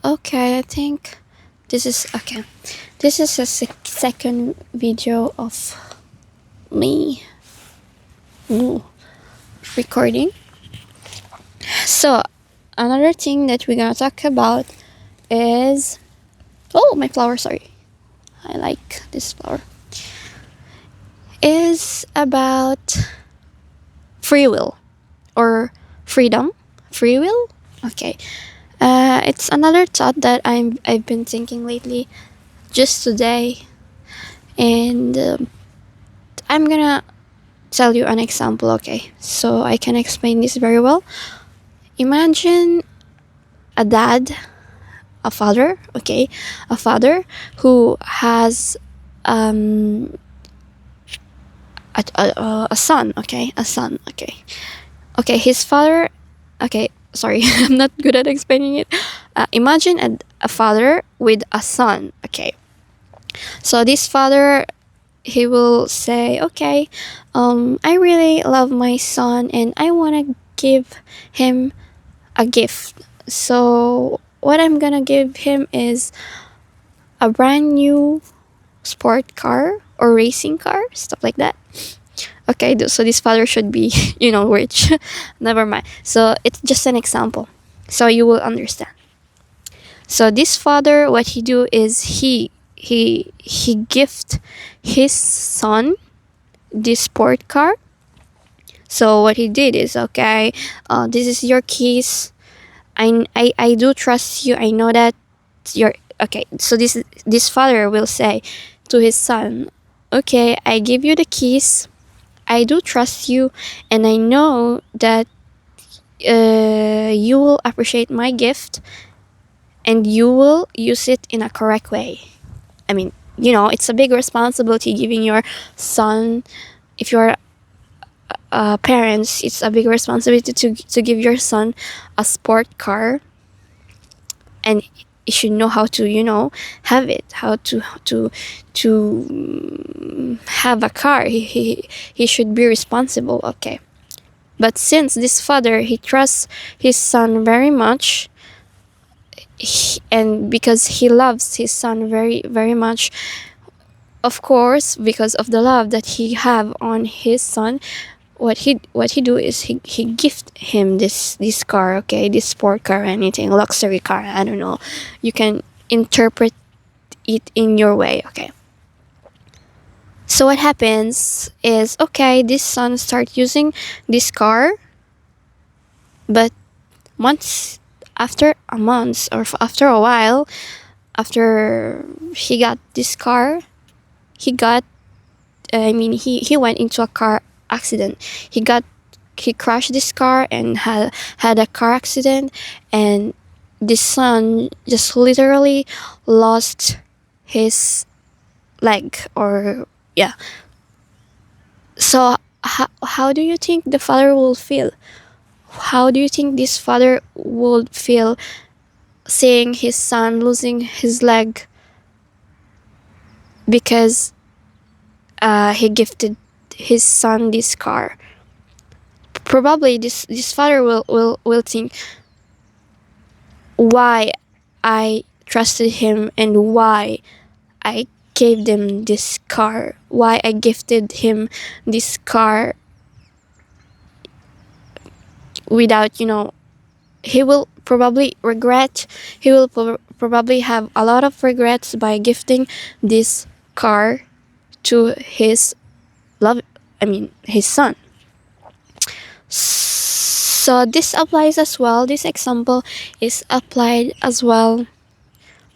Okay, I think this is okay. This is a second video of me recording. So, another thing that we're gonna talk about is my flower. Sorry, I like this flower. Is about free will or freedom. Free will. Okay. It's another thought that I've been thinking lately, just today, and I'm gonna tell you an example. Okay, so I can explain this very well. Imagine a dad, a father. Okay, a father who has a son. Okay, a son. Okay, his father. Okay, sorry, I'm not good at explaining it. Imagine a father with a son. Okay, so this father, he will say, okay, I really love my son and I want to give him a gift. So what I'm gonna give him is a brand new sport car or racing car, stuff like that. Okay, so this father should be, rich. Never mind. So it's just an example, so you will understand. So this father, what he do is he gift his son this sport car. So what he did is, okay, this is your keys. I do trust you. I know that you're okay. So this father will say to his son, okay, I give you the keys. I do trust you, and I know that you will appreciate my gift, and you will use it in a correct way. I mean, it's a big responsibility giving your son, if you're parents, it's a big responsibility to give your son a sport car, and you should know how to have it, how to have a car. He should be responsible. Okay, but since this father, he trusts his son very much, and because he loves his son very very much, of course, because of the love that he have on his son, what he do is he gift him this car. Okay, this sport car, anything, luxury car, I don't know, you can interpret it in your way. Okay, so what happens is, okay, this son start using this car, but months after a month, or after a while, after he got this car, he got he went into a car accident. He crashed this car and had a car accident, and this son just literally lost his leg, or yeah. So how do you think the father will feel? How do you think this father would feel seeing his son losing his leg because he gifted his son this car? Probably this father will think, why I trusted him, and why I gave them this car, why I gifted him this car without, he will probably regret. He will probably have a lot of regrets by gifting this car to his love, his son. So this applies as well. This example is applied as well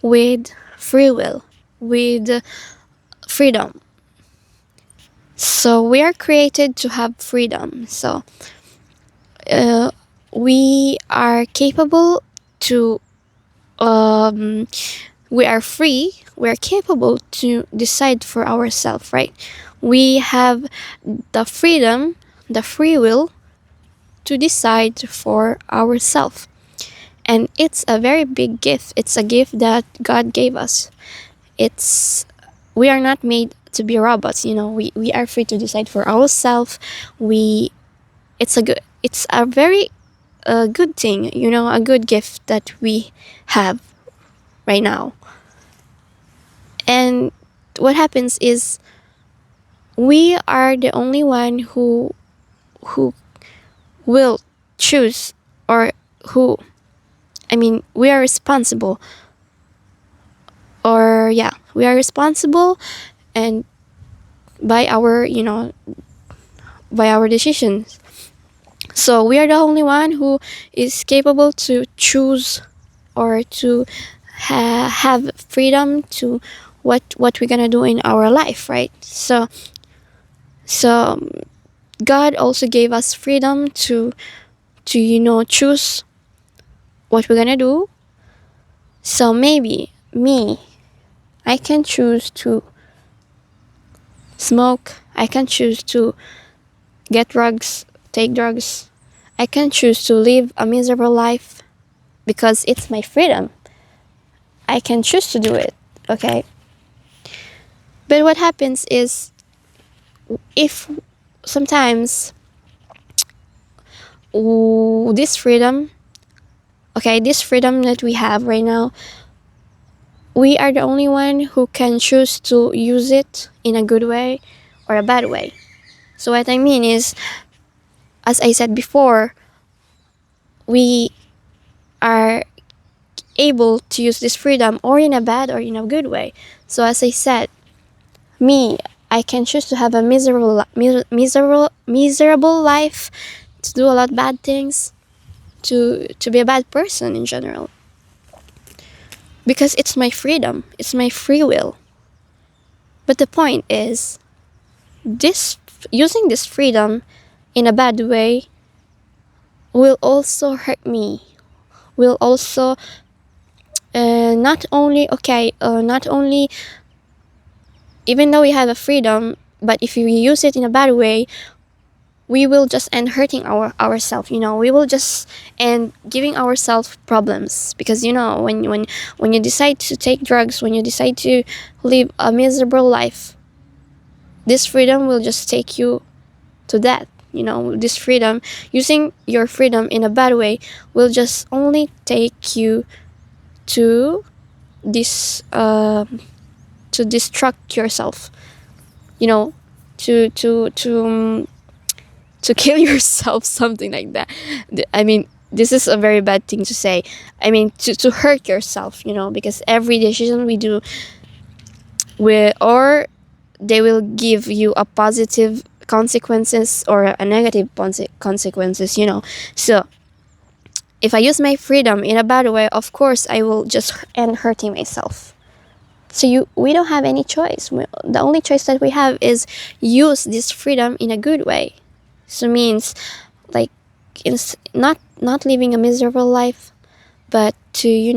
with free will, with freedom. So we are created to have freedom. So we are capable to, we are free. We are capable to decide for ourselves, right? We have the freedom, the free will to decide for ourselves. And it's a very big gift. It's a gift that God gave us. We are not made to be robots. We are free to decide for ourselves. It's a very good thing, a good gift that we have right now. And what happens is we are the only one who will choose, or who, I mean, we are responsible, or yeah, we are responsible, and by our, by our decisions. So we are the only one who is capable to choose, or to have freedom to what we're gonna do in our life, right? So God also gave us freedom to choose what we're gonna do. So maybe me, I can choose to smoke, I can choose to get drugs, take drugs, I can choose to live a miserable life, because it's my freedom. I can choose to do it, okay? But what happens is, if sometimes this freedom, okay, this freedom that we have right now, we are the only one who can choose to use it in a good way or a bad way. So what I mean is, as I said before, we are able to use this freedom or in a bad or in a good way. So as I said, me, I can choose to have a miserable life, to do a lot of bad things, to be a bad person in general, because it's my freedom, it's my free will. But the point is, this using this freedom in a bad way will also hurt me, will also not only, even though we have a freedom, but if we use it in a bad way, we will just end hurting ourselves. We will just end giving ourselves problems, because when you decide to take drugs, when you decide to live a miserable life, this freedom will just take you to that. This freedom, using your freedom in a bad way, will just only take you to this to destruct yourself, you know to kill yourself, something like that. I mean, this is a very bad thing to say. I mean, to hurt yourself, because every decision we do, or they will give you a positive consequences or a negative consequences. So if I use my freedom in a bad way, of course I will just end hurting myself. So we don't have any choice. The only choice that we have is use this freedom in a good way. So means, like, it's not living a miserable life, but to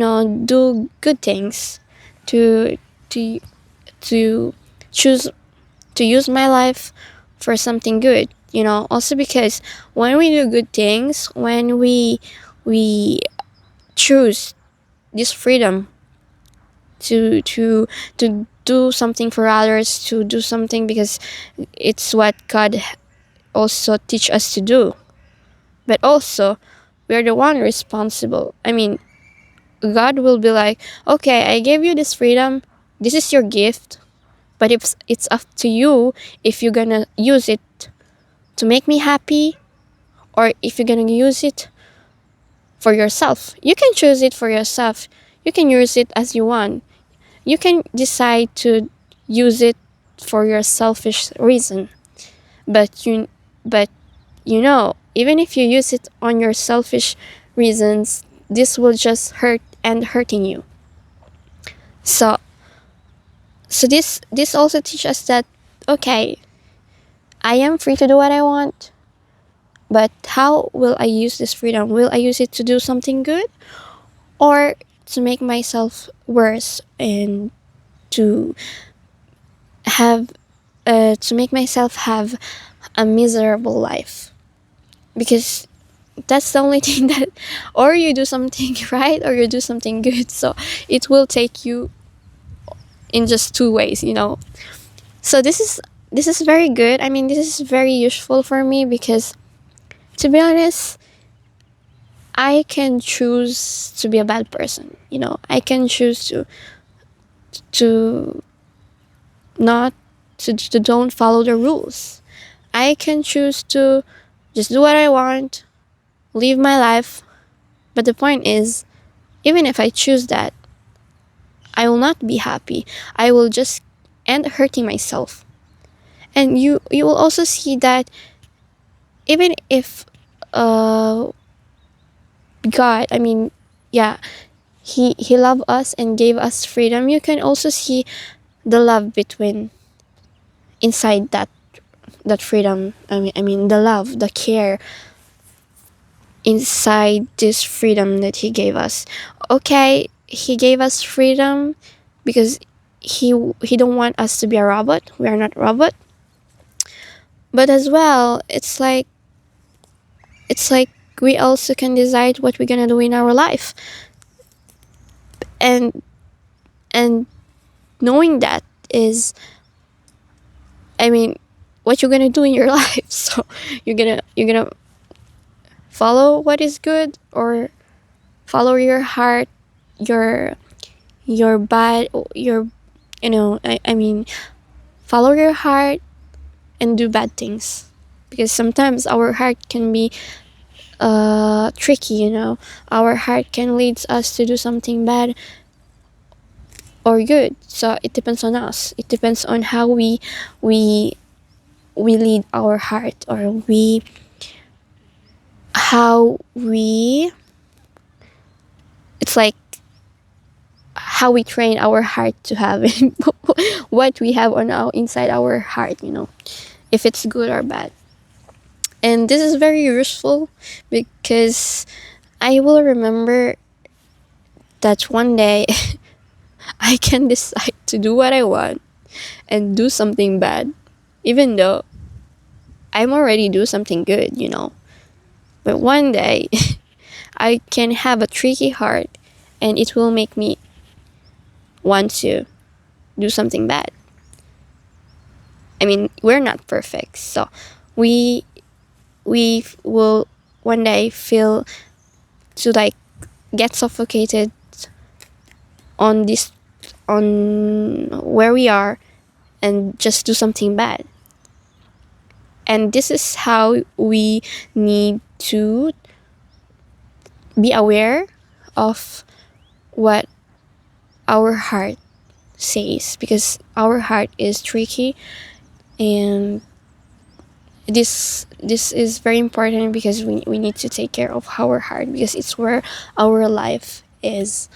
do good things, to to to choose to use my life for something good. Also because when we do good things, when we choose this freedom to do something for others, to do something because it's what God also teach us to do. But also, we are the one responsible. I mean, God will be like, okay, I gave you this freedom, this is your gift, but it's up to you if you're gonna use it to make me happy, or if you're gonna use it for yourself. You can choose it for yourself. You can use it as you want. You can decide to use it for your selfish reason. But even if you use it on your selfish reasons, this will just hurting you. So this also teaches us that, okay, I am free to do what I want, but how will I use this freedom? Will I use it to do something good, or to make myself worse, and to have to make myself have a miserable life? Because that's the only thing that, or you do something right, or you do something good. So it will take you in just two ways. So this is very good. I mean, this is very useful for me, because to be honest, I can choose to be a bad person. I can choose to not to don't follow the rules. I can choose to just do what I want, live my life. But the point is, even if I choose that, I will not be happy. I will just end hurting myself. And you will also see that even if uh God, I mean, yeah, he loved us and gave us freedom, you can also see the love between inside that freedom. I mean the love, the care inside this freedom that he gave us. Okay, he gave us freedom because he don't want us to be a robot. We are not robot. But as well, it's like we also can decide what we're gonna do in our life. And and knowing that is, I mean, what you're gonna do in your life. So you're gonna follow what is good, or follow your heart, your bad, your I mean, follow your heart and do bad things, because sometimes our heart can be tricky. Our heart can lead us to do something bad or good. So it depends on us. It depends on how we we lead our heart, or how we it's like how we train our heart to have what we have on our inside our heart, if it's good or bad. And this is very useful because I will remember that one day I can decide to do what I want and do something bad, even though I'm already do something good. But one day I can have a tricky heart, and it will make me want to do something bad. I mean, we're not perfect, so we will one day feel to like get suffocated on this on where we are, and just do something bad. And this is how we need to be aware of what our heart says, because our heart is tricky. And this is very important, because we need to take care of our heart, because it's where our life is.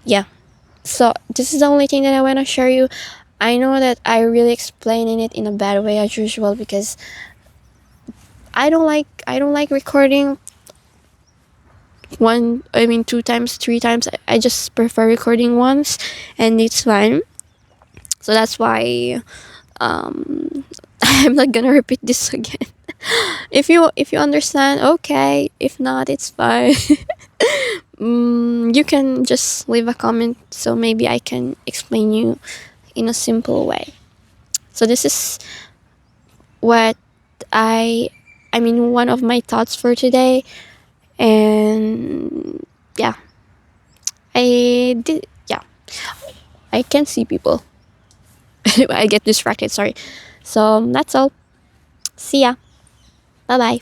Yeah, so this is the only thing that I want to share you. I know that I really explaining it in a bad way as usual, because I don't like recording two times, three times. I just prefer recording once, and it's fine. So that's why I'm not gonna repeat this again. If you understand, okay. If not, it's fine. You can just leave a comment, so maybe I can explain you in a simple way. So this is what I I mean one of my thoughts for today. And yeah, I can see people. I get distracted, sorry. So that's all. See ya. Bye bye.